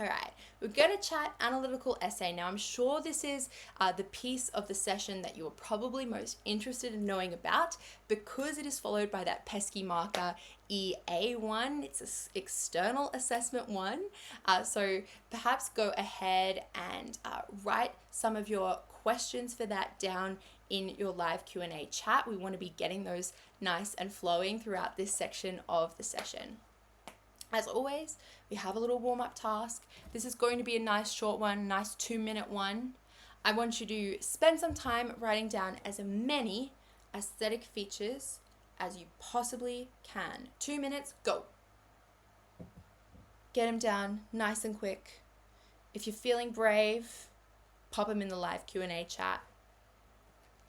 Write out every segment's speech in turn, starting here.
All right, we're going to chat analytical essay. Now, I'm sure this is the piece of the session that you are probably most interested in knowing about because it is followed by that pesky marker EA1. It's an external assessment one. So perhaps go ahead and write some of your questions for that down in your live Q&A chat. We want to be getting those nice and flowing throughout this section of the session. As always, we have a little warm-up task. This is going to be a nice short one, nice 2-minute one. I want you to spend some time writing down as many aesthetic features as you possibly can. 2 minutes, go. Get them down nice and quick. If you're feeling brave, pop them in the live Q&A chat.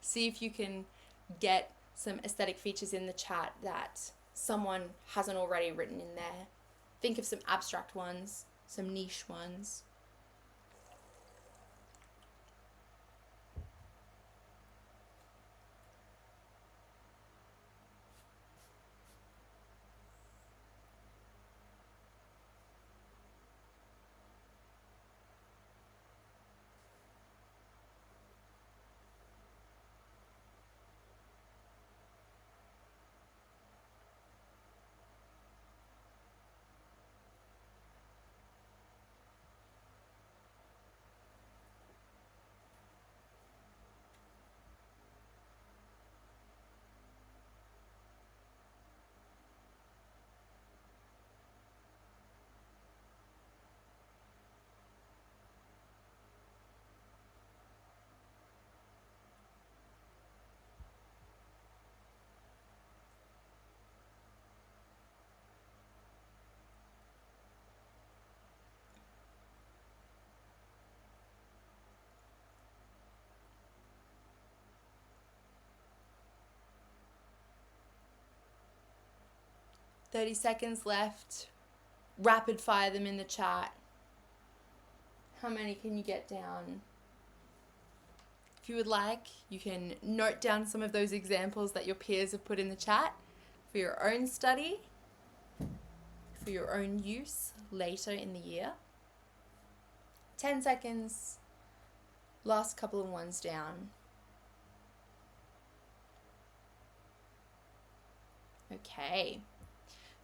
See if you can get some aesthetic features in the chat that someone hasn't already written in there. Think of some abstract ones, some niche ones. "30 seconds left. Rapid fire them in the chat. How many can you get down? If you would like, you can note down some of those examples that your peers have put in the chat for your own study, for your own use later in the year. 10 seconds. Last couple of ones down. Okay.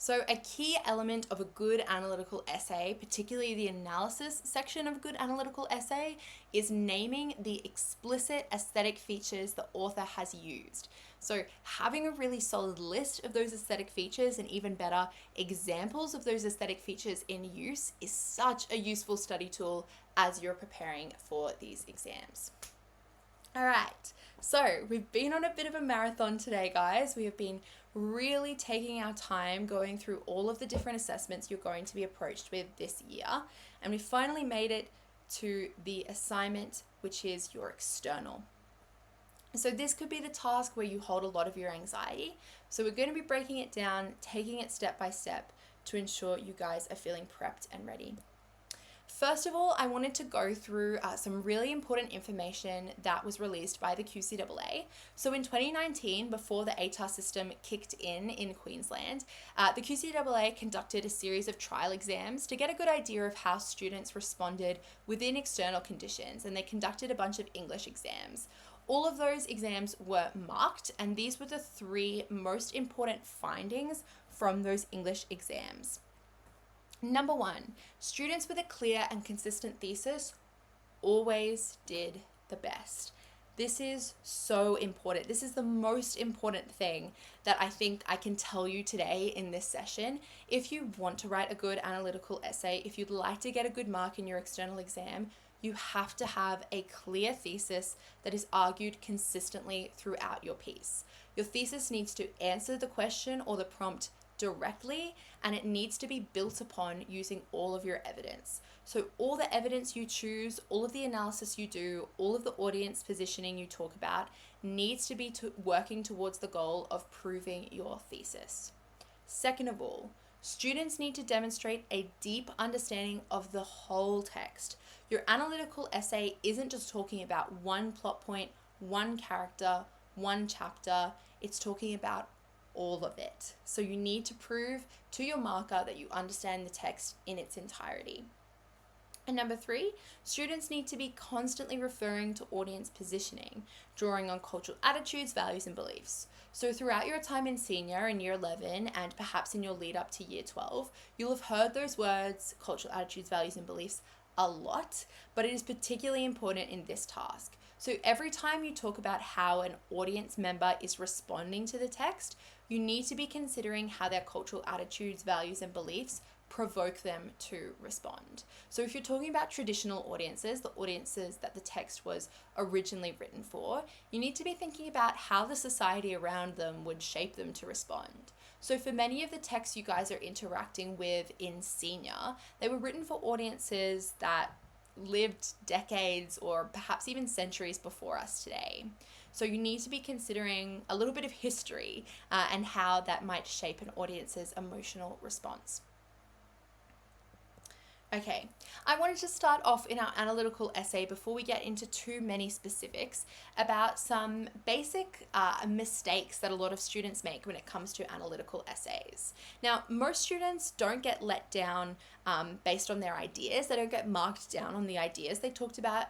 So a key element of a good analytical essay, particularly the analysis section of a good analytical essay, is naming the explicit aesthetic features the author has used. So having a really solid list of those aesthetic features and even better, examples of those aesthetic features in use is such a useful study tool as you're preparing for these exams. All right, so we've been on a bit of a marathon today, guys. We have been really taking our time going through all of the different assessments you're going to be approached with this year. And we finally made it to the assignment, which is your external. So this could be the task where you hold a lot of your anxiety. So we're going to be breaking it down, taking it step by step to ensure you guys are feeling prepped and ready. First of all, I wanted to go through some really important information that was released by the QCAA. So in 2019, before the ATAR system kicked in Queensland, the QCAA conducted a series of trial exams to get a good idea of how students responded within external conditions, and they conducted a bunch of English exams. All of those exams were marked, and these were the 3 most important findings from those English exams. Number 1, students with a clear and consistent thesis always did the best. This is so important. This is the most important thing that I think I can tell you today in this session. If you want to write a good analytical essay, if you'd like to get a good mark in your external exam, you have to have a clear thesis that is argued consistently throughout your piece. Your thesis needs to answer the question or the prompt directly, and it needs to be built upon using all of your evidence. So all the evidence you choose, all of the analysis you do, all of the audience positioning you talk about needs to be working towards the goal of proving your thesis. Second of all, students need to demonstrate a deep understanding of the whole text. Your analytical essay isn't just talking about one plot point, one character, one chapter. It's talking about all of it. So you need to prove to your marker that you understand the text in its entirety. And number 3, students need to be constantly referring to audience positioning, drawing on cultural attitudes, values, and beliefs. So throughout your time in senior in year 11 and perhaps in your lead up to year 12, you'll have heard those words, cultural attitudes, values, and beliefs, a lot, but it is particularly important in this task. So every time you talk about how an audience member is responding to the text, you need to be considering how their cultural attitudes, values, and beliefs provoke them to respond. So if you're talking about traditional audiences, the audiences that the text was originally written for, you need to be thinking about how the society around them would shape them to respond. So for many of the texts you guys are interacting with in senior, they were written for audiences that lived decades or perhaps even centuries before us today. So you need to be considering a little bit of history and how that might shape an audience's emotional response. Okay, I wanted to start off in our analytical essay before we get into too many specifics about some basic mistakes that a lot of students make when it comes to analytical essays. Now, most students don't get let down based on their ideas. They don't get marked down on the ideas they talk about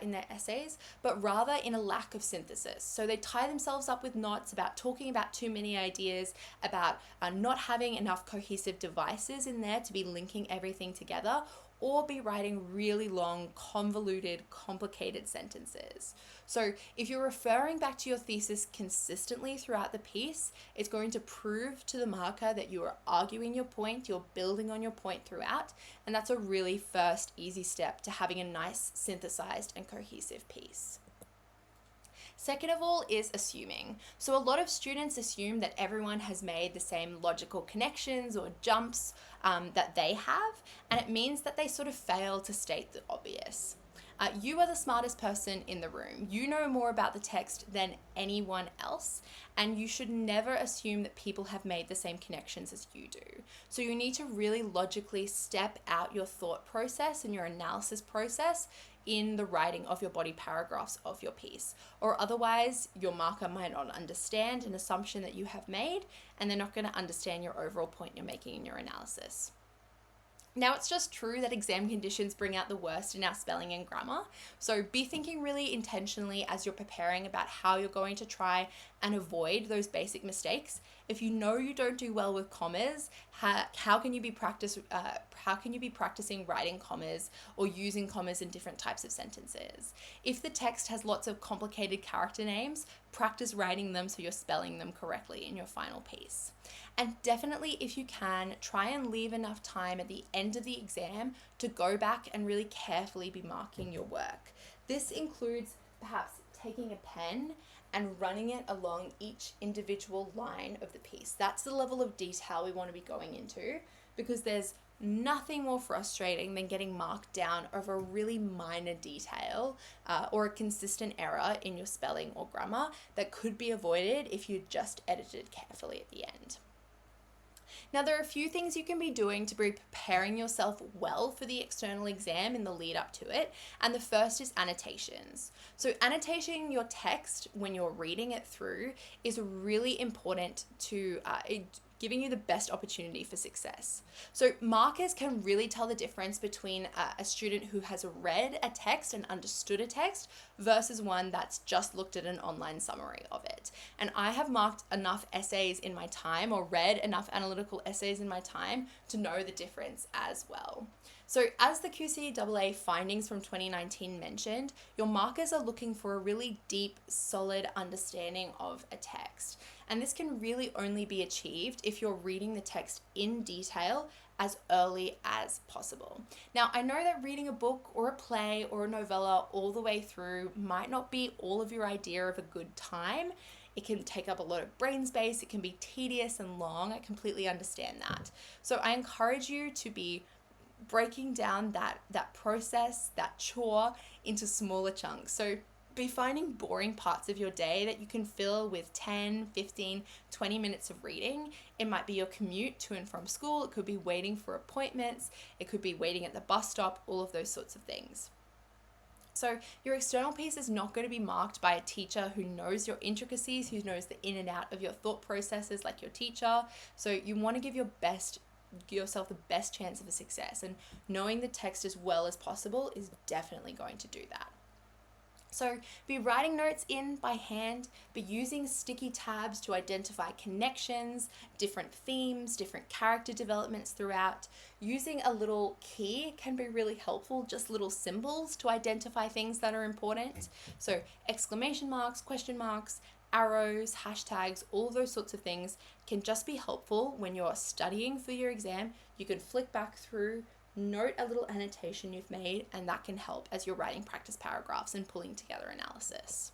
in their essays, but rather in a lack of synthesis. So they tie themselves up with knots about talking about too many ideas, about not having enough cohesive devices in there to be linking everything together, or be writing really long, convoluted, complicated sentences. So if you're referring back to your thesis consistently throughout the piece, it's going to prove to the marker that you are arguing your point, you're building on your point throughout, and that's a really first easy step to having a nice, synthesized, and cohesive piece. Second of all is assuming. So a lot of students assume that everyone has made the same logical connections or jumps that they have, and it means that they sort of fail to state the obvious. You are the smartest person in the room. You know more about the text than anyone else, and you should never assume that people have made the same connections as you do. So you need to really logically step out your thought process and your analysis process in the writing of your body paragraphs of your piece, or otherwise your marker might not understand an assumption that you have made, and they're not going to understand your overall point you're making in your analysis. Now, it's just true that exam conditions bring out the worst in our spelling and grammar, so be thinking really intentionally as you're preparing about how you're going to try and avoid those basic mistakes. If you know you don't do well with commas, how can you be practicing writing commas or using commas in different types of sentences? If the text has lots of complicated character names, practice writing them so you're spelling them correctly in your final piece. And definitely, if you can, try and leave enough time at the end of the exam to go back and really carefully be marking your work. This includes perhaps taking a pen and running it along each individual line of the piece. That's the level of detail we want to be going into, because there's nothing more frustrating than getting marked down over a really minor detail or a consistent error in your spelling or grammar that could be avoided if you just edited carefully at the end. Now, there are a few things you can be doing to be preparing yourself well for the external exam in the lead up to it, and the first is annotations. So annotating your text when you're reading it through is really important to giving you the best opportunity for success. So markers can really tell the difference between a student who has read a text and understood a text versus one that's just looked at an online summary of it. And I have marked enough essays in my time, or read enough analytical essays in my time, to know the difference as well. So as the QCAA findings from 2019 mentioned, your markers are looking for a really deep, solid understanding of a text. And this can really only be achieved if you're reading the text in detail as early as possible. Now, I know that reading a book or a play or a novella all the way through might not be all of your idea of a good time. It can take up a lot of brain space. It can be tedious and long. I completely understand that. So I encourage you to be breaking down that process, that chore, into smaller chunks. So be finding boring parts of your day that you can fill with 10, 15, 20 minutes of reading. It might be your commute to and from school. It could be waiting for appointments. It could be waiting at the bus stop, all of those sorts of things. So your external piece is not going to be marked by a teacher who knows your intricacies, who knows the in and out of your thought processes like your teacher. So you want to give your best yourself the best chance of a success. And knowing the text as well as possible is definitely going to do that. So be writing notes in by hand, be using sticky tabs to identify connections, different themes, different character developments throughout. Using a little key can be really helpful, just little symbols to identify things that are important. So exclamation marks, question marks, arrows, hashtags, all those sorts of things can just be helpful when you're studying for your exam. You can flick back through, note a little annotation you've made, and that can help as you're writing practice paragraphs and pulling together analysis.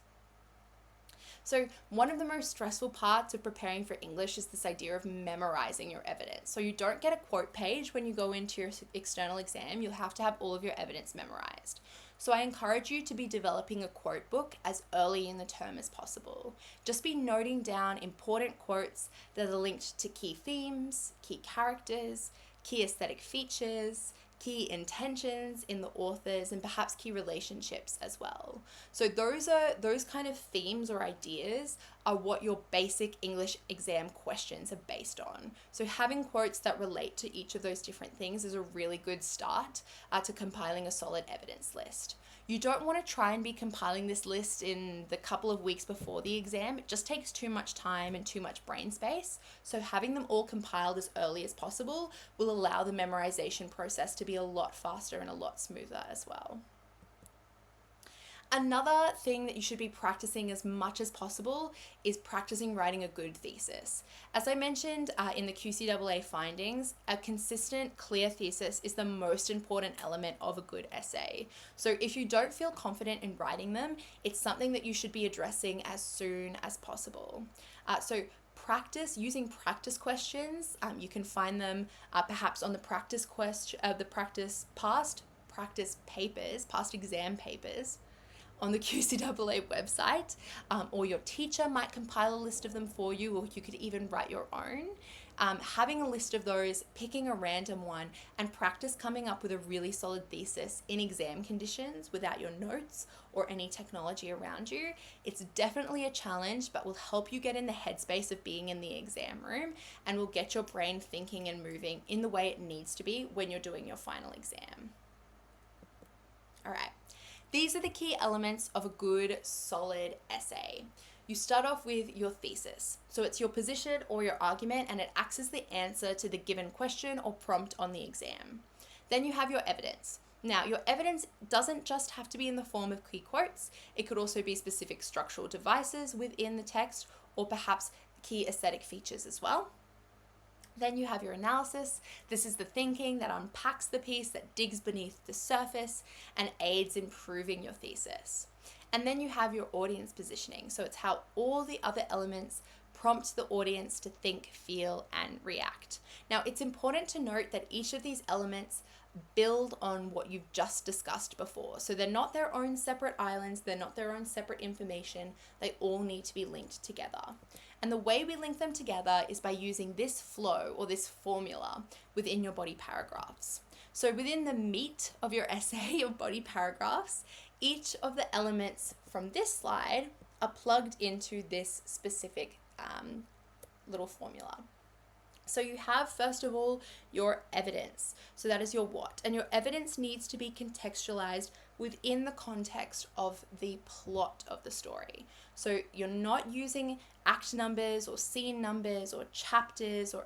So one of the most stressful parts of preparing for English is this idea of memorizing your evidence. So you don't get a quote page when you go into your external exam. You'll have to have all of your evidence memorized. So I encourage you to be developing a quote book as early in the term as possible. Just be noting down important quotes that are linked to key themes, key characters, key aesthetic features, key intentions in the authors, and perhaps key relationships as well. So those kind of themes or ideas are what your basic English exam questions are based on. So having quotes that relate to each of those different things is a really good start to compiling a solid evidence list. You don't want to try and be compiling this list in the couple of weeks before the exam. It just takes too much time and too much brain space. So having them all compiled as early as possible will allow the memorization process to be a lot faster and a lot smoother as well. Another thing that you should be practicing as much as possible is practicing writing a good thesis. As I mentioned in the QCAA findings, a consistent, clear thesis is the most important element of a good essay. So if you don't feel confident in writing them, it's something that you should be addressing as soon as possible. So practice using practice questions. You can find them perhaps on the past exam papers on the QCAA website, or your teacher might compile a list of them for you, or you could even write your own. Having a list of those, picking a random one, and practice coming up with a really solid thesis in exam conditions without your notes or any technology around you. It's definitely a challenge, but will help you get in the headspace of being in the exam room and will get your brain thinking and moving in the way it needs to be when you're doing your final exam. All right. These are the key elements of a good, solid essay. You start off with your thesis. So it's your position or your argument, and it acts as the answer to the given question or prompt on the exam. Then you have your evidence. Now, your evidence doesn't just have to be in the form of key quotes. It could also be specific structural devices within the text, or perhaps key aesthetic features as well. Then you have your analysis. This is the thinking that unpacks the piece, that digs beneath the surface and aids in proving your thesis. And then you have your audience positioning. So it's how all the other elements prompt the audience to think, feel, and react. Now, it's important to note that each of these elements build on what you've just discussed before. So they're not their own separate islands, they're not their own separate information, they all need to be linked together. And the way we link them together is by using this flow or this formula within your body paragraphs. So within the meat of your essay, your body paragraphs, each of the elements from this slide are plugged into this specific little formula. So you have, first of all, your evidence. So that is your what. And your evidence needs to be contextualized within the context of the plot of the story. So you're not using act numbers or scene numbers or chapters or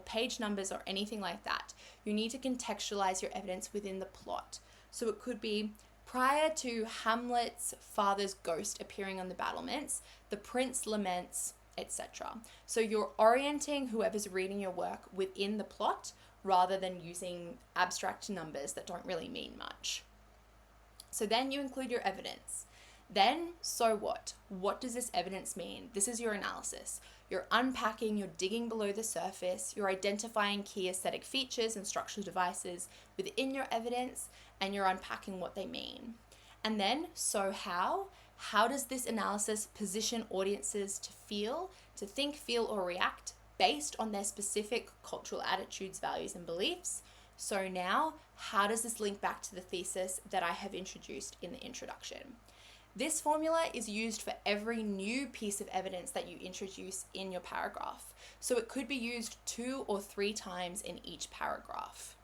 page numbers or anything like that. You need to contextualize your evidence within the plot. So it could be prior to Hamlet's father's ghost appearing on the battlements, the prince laments, etc. So you're orienting whoever's reading your work within the plot rather than using abstract numbers that don't really mean much. So then you include your evidence. Then, so what? What does this evidence mean? This is your analysis. You're unpacking, you're digging below the surface, you're identifying key aesthetic features and structural devices within your evidence, and you're unpacking what they mean. And then, so how? How does this analysis position audiences to feel, to think, feel, or react based on their specific cultural attitudes, values, and beliefs? So now, how does this link back to the thesis that I have introduced in the introduction? This formula is used for every new piece of evidence that you introduce in your paragraph. So it could be used 2 or 3 times in each paragraph.